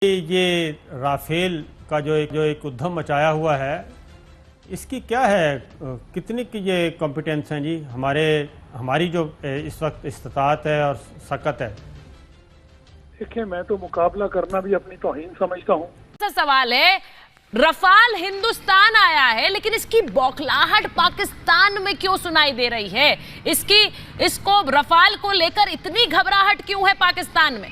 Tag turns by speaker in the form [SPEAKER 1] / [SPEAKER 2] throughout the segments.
[SPEAKER 1] ये राफेल का जो एक उद्यम मचाया हुआ है, इसकी क्या है, कितनी की ये कॉम्पिटेंस हैं जी, हमारी जो इस वक्त इस्तात है और सकत है।
[SPEAKER 2] देखिए, मैं तो मुकाबला करना भी अपनी तौहीन समझता हूँ।
[SPEAKER 3] सवाल है, रफाल हिंदुस्तान आया है लेकिन इसकी बौखलाहट पाकिस्तान में क्यों सुनाई दे रही है? इसको रफाल को लेकर इतनी घबराहट क्यों है पाकिस्तान में?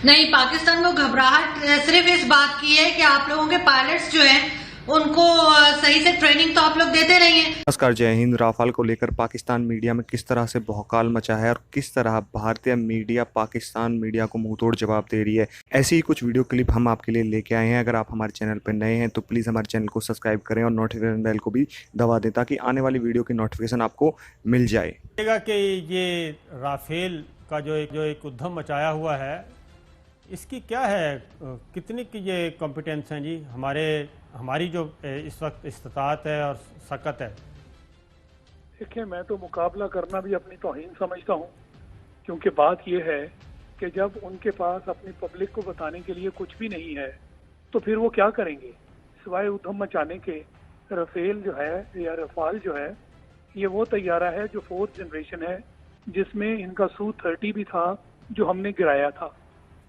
[SPEAKER 4] नहीं, पाकिस्तान में घबराहट सिर्फ इस बात की है कि आप लोगों के पायलट्स जो हैं उनको सही से ट्रेनिंग तो आप लोग देते नहीं हैं।
[SPEAKER 5] नमस्कार, जय हिंद। राफेल को लेकर पाकिस्तान मीडिया में किस तरह से भौकाल मचा है और किस तरह भारतीय मीडिया पाकिस्तान मीडिया को मुंहतोड़ जवाब दे रही है, ऐसी ही कुछ वीडियो क्लिप हम आपके लिए लेके आए हैं। अगर आप हमारे चैनल पर नए हैं तो प्लीज़ हमारे चैनल को सब्सक्राइब करें और नोटिफिकेशन बेल को भी दबा दें ताकि आने वाली वीडियो की नोटिफिकेशन आपको मिल जाए।
[SPEAKER 1] कि ये राफेल का जो एक उद्यम मचाया हुआ है, इसकी क्या है, कितनी की ये कॉम्पिटेंस हैं जी, हमारी जो इस वक्त इस्तात है और सकत है।
[SPEAKER 2] देखिए, मैं तो मुकाबला करना भी अपनी तौहीन समझता हूँ, क्योंकि बात यह है कि जब उनके पास अपनी पब्लिक को बताने के लिए कुछ भी नहीं है तो फिर वो क्या करेंगे सिवाय उद्यम मचाने के। राफेल जो है या रफाल जो है, ये वो तैयारा है जो 4th जनरेशन है, जिसमें इनका Su-30 भी था जो हमने गिराया था।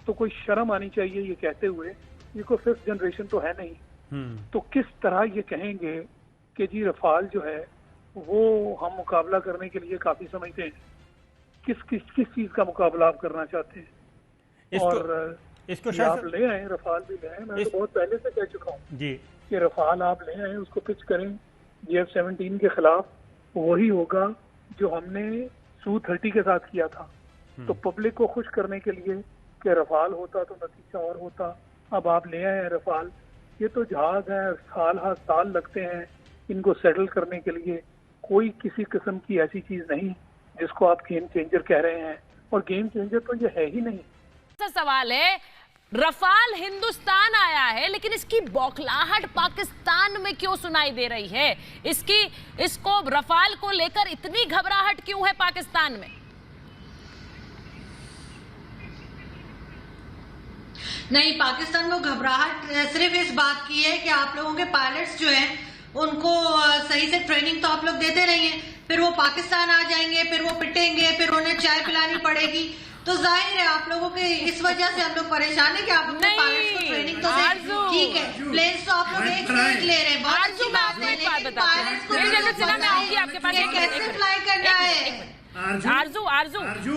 [SPEAKER 2] तो कोई शर्म आनी चाहिए ये कहते हुए, ये कोई 5th जनरेशन तो है नहीं। तो किस तरह ये कहेंगे कि जी रफाल जो है वो हम मुकाबला करने के लिए काफी समझते हैं। किस चीज का मुकाबला आप करना चाहते हैं? इसको आप ले आए, रफाल भी ले आए। मैं तो बहुत पहले से कह चुका हूँ जी कि रफाल आप ले आए, उसको पिच करें F-17 के खिलाफ। वही होगा जो हमने Su-30 के साथ किया था। तो पब्लिक को खुश करने के लिए कि रफाल होता तो नतीजा और होता। अब आप ले आए हैं रफाल, ये तो जहाज है, साल लगते हैं इनको सेटल करने के लिए। कोई किसी किस्म की ऐसी चीज नहीं जिसको आप गेम चेंजर कह रहे हैं, और गेम चेंजर तो ये है ही नहीं।
[SPEAKER 3] सवाल है, रफाल हिंदुस्तान आया है लेकिन इसकी बौखलाहट पाकिस्तान में क्यों सुनाई दे रही है? इसको रफाल को लेकर इतनी घबराहट क्यों है पाकिस्तान में?
[SPEAKER 4] नहीं, पाकिस्तान में घबराहट सिर्फ इस बात की है कि आप लोगों के पायलट्स जो हैं उनको सही से ट्रेनिंग तो आप लोग देते नहीं हैं। फिर वो पाकिस्तान आ जाएंगे, फिर वो पिटेंगे, फिर उन्हें चाय पिलानी पड़ेगी। तो जाहिर है आप लोगों के इस वजह से हम लोग परेशान है कि आप अपने पायलट्स को ट्रेनिंग तो दें। ठीक है, प्लेन्स तो आप लोग एक ले रहे हैं, बहुत अच्छी बात है, लेकिन पायलट्स को कैसे फ्लाई करना है?
[SPEAKER 3] आरजू,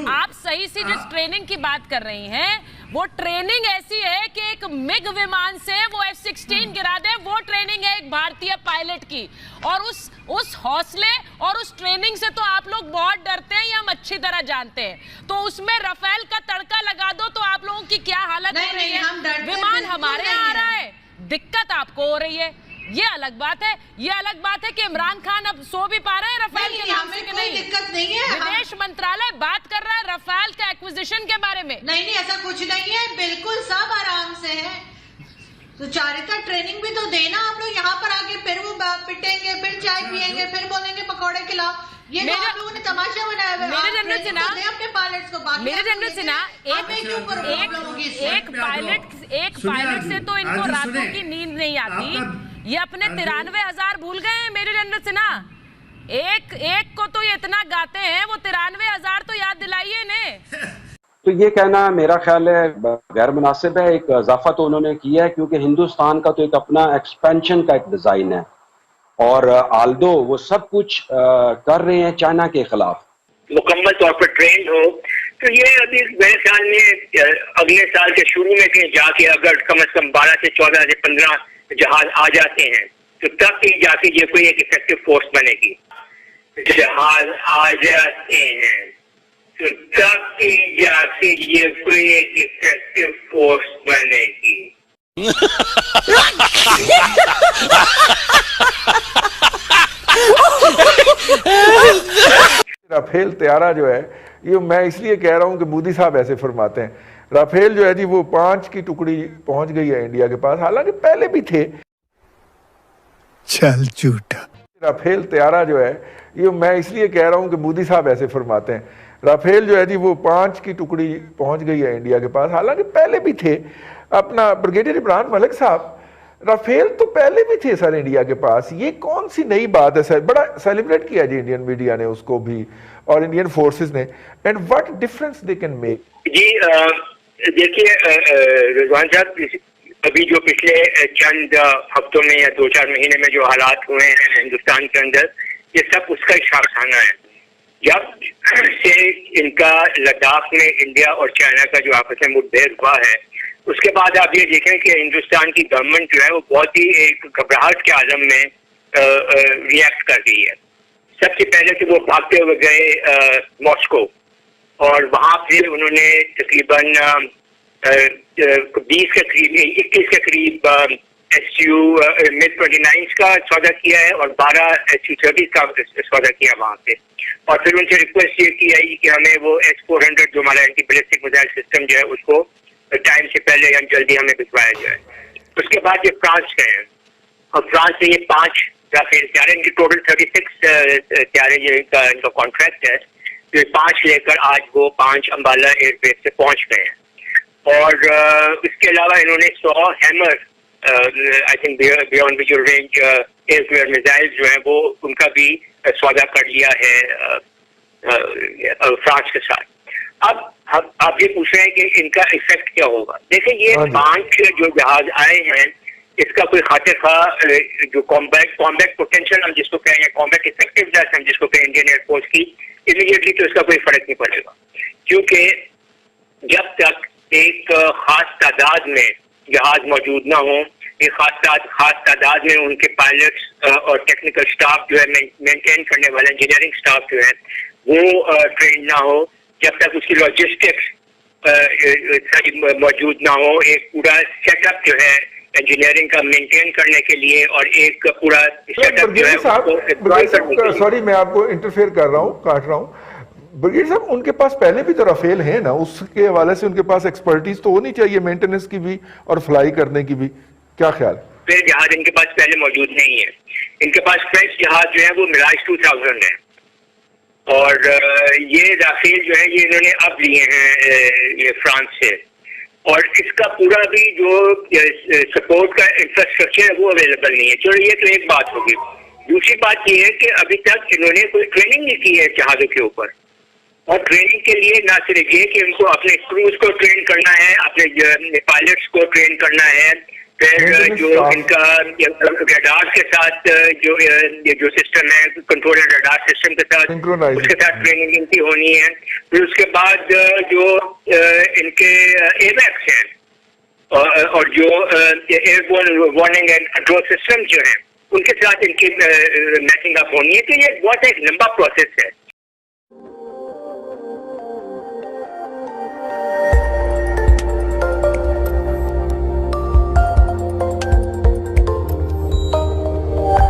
[SPEAKER 3] आप सही से जिस ट्रेनिंग की बात कर रही हैं, वो ट्रेनिंग ऐसी है कि एक मिग विमान से वो F-16 गिरा दे, वो ट्रेनिंग है एक भारतीय पायलट की। और उस हौसले और उस ट्रेनिंग से तो आप लोग बहुत डरते हैं, ये हम अच्छी तरह जानते हैं। तो उसमें रफेल का तड़का लगा दो तो आप लोगों की क्या हालत हो रही है? विमान हमारे यहाँ आ रहा है, दिक्कत आपको हो रही है, ये अलग बात है। ये अलग बात है कि इमरान खान अब सो भी पा रहे हैं रफेल के नाम से कि नहीं?
[SPEAKER 4] दिक्कत नहीं है।
[SPEAKER 3] विदेश मंत्रालय बात कर रहा है रफेल के एक्विजिशन के बारे में।
[SPEAKER 4] नहीं, ऐसा कुछ नहीं है, बिल्कुल सब आराम से है। तो चारिता ट्रेनिंग भी तो देना आप लोग यहाँ पर आके, फिर वो पिटेंगे, फिर चाय पियेंगे, फिर बोलेंगे पकौड़े खिलाओ। ये आप लोगों ने तमाशा बनाया हुआ है।
[SPEAKER 3] मेरे जनरल से ना,
[SPEAKER 4] अपने पायलट्स को बाकी
[SPEAKER 3] मेरे जनरल से ना, एक पायलट से तो इनको रातों की नींद नहीं आती। ये अपने 93,000 भूल गए हैं मेरे जनरल से ना। एक को तो ये इतना गाते हैं, वो 93,000 तो याद दिलाइए इन्हें।
[SPEAKER 6] तो ये कहना मेरा ख्याल है गैर मुनासिब है। एक इजाफा तो उन्होंने किया है क्योंकि हिंदुस्तान का तो एक अपना एक्सपेंशन का एक डिजाइन है, और आल्दो वो सब कुछ कर रहे हैं चाइना के खिलाफ,
[SPEAKER 7] मुकम्मल तौर पर ट्रेंड हो। तो ये अभी मेरे ख्याल में अगले साल के शुरू में कहीं जाके अगर कम से कम 12 से 14 से 15 जहाज आ जाते हैं तो तब कहीं जाके ये कोई एक इफेक्टिव फोर्स बनेगी। जहाज आ जाते हैं तो तब कहीं जाके ये कोई एक इफेक्टिव फोर्स बनेगी।
[SPEAKER 8] राफेल तैयारा जो है, ये मैं इसलिए कह रहा हूं कि मोदी साहब ऐसे फरमाते हैं। राफेल जो है जी वो 5 की टुकड़ी पहुंच गई है इंडिया के पास, हालांकि पहले भी थे।
[SPEAKER 9] चल झूठा।
[SPEAKER 8] राफेल तैयारा जो है, ये मैं इसलिए कह रहा हूं कि मोदी साहब ऐसे फरमाते हैं। राफेल जो है जी वो 5 की टुकड़ी पहुंच गई है इंडिया के पास, हालांकि पहले भी थे। अपना ब्रिगेडियर इमरान मलिक साहब, राफेल तो पहले भी थे सर इंडिया के पास, ये कौन सी नई बात है सर? बड़ा सेलिब्रेट किया जी इंडियन मीडिया ने उसको भी और इंडियन फोर्सेस ने, and what difference they can make.
[SPEAKER 7] जी देखिए रिजवान साहब, अभी जो पिछले चंद हफ्तों में या 2-4 महीने में जो हालात हुए हैं हिंदुस्तान के अंदर, ये सब उसका एक शाखाना है। जब से इनका लद्दाख में इंडिया और चाइना का जो आपस में मुठभेड़ हुआ है, उसके बाद आप ये देखें कि हिंदुस्तान की गवर्नमेंट जो है वो बहुत ही एक घबराहट के आलम में रिएक्ट कर रही है। सबसे पहले तो वो भागते हुए गए मॉस्को, और वहां फिर उन्होंने तकरीबन 20 के करीब 21 के करीब SU MiG-29 का सौदा किया है और 12 SU-30 का सौदा किया वहां से। और फिर उनसे रिक्वेस्ट ये की है कि हमें वो S-400 जो हमारा एंटी बैलिस्टिक मिसाइल सिस्टम जो है उसको टाइम से पहले या जल्दी हमें भिजवाया जाए। उसके बाद ये फ्रांस गए हैं और फ्रांस से ये 5 राफेल तैयार, इनकी टोटल 36 तैयार इनका कॉन्ट्रैक्ट है। तो 5 लेकर आज वो 5 अम्बाला एयरबेस से पहुंच गए हैं। और इसके अलावा इन्होंने 100 hammer I think beyond visual range air missile जो है वो उनका भी सौदा कर लिया है फ्रांस के साथ। अब आप ये पूछ रहे हैं कि इनका इफेक्ट क्या होगा। देखिए ये 5 जो जहाज आए हैं, इसका कोई खातिर खा जो कॉम्बैट पोटेंशियल हम जिसको कहें, कॉम्बैट इफेक्टिवनेस हम जिसको कहें इंडियन एयरफोर्स की, इमीडिएटली तो इसका कोई फर्क नहीं पड़ेगा। क्योंकि जब तक एक खास तादाद में जहाज मौजूद ना हो, एक खास तादाद में उनके पायलट्स और टेक्निकल स्टाफ जो है मेंटेन करने वाला इंजीनियरिंग स्टाफ जो है वो ट्रेन ना हो, जब तक उसकी लॉजिस्टिक्स मौजूद ना हो, एक पूरा सेटअप जो है इंजीनियरिंग का मेंटेन करने के लिए और एक पूरा सेटअप जो है।
[SPEAKER 8] सॉरी मैं आपको इंटरफेयर कर रहा हूँ, काट रहा हूँ। ब्रिगेड साहब, उनके पास पहले भी तो राफेल है ना, उसके हवाले से उनके पास एक्सपर्टीज तो होनी चाहिए मेंटेनेंस की भी और फ्लाई करने की भी, क्या ख्याल?
[SPEAKER 7] फिर जहाज इनके पास पहले मौजूद नहीं है। इनके पास फ्रेंच जहाज जो है वो मिराज 2000 है, और ये राफेल जो है ये इन्होंने अब लिए हैं ये फ्रांस से, और इसका पूरा भी जो सपोर्ट का इंफ्रास्ट्रक्चर है वो अवेलेबल नहीं है। चलो ये तो एक बात होगी। दूसरी बात ये है कि अभी तक इन्होंने कोई ट्रेनिंग नहीं की है जहाजों के ऊपर, और ट्रेनिंग के लिए ना सिर्फ ये कि उनको अपने क्रूज को ट्रेन करना है, अपने पायलट्स को ट्रेन करना है, फिर जो इनका रडार के साथ जो सिस्टम है कंट्रोल एंड रडार सिस्टम के साथ उसके साथ ट्रेनिंग इनकी होनी है। फिर उसके बाद जो इनके एवैक्स हैं और जो airborne warning and control system जो है उनके साथ इनकी मैचिंग अप होनी है। तो ये बहुत एक लंबा प्रोसेस है।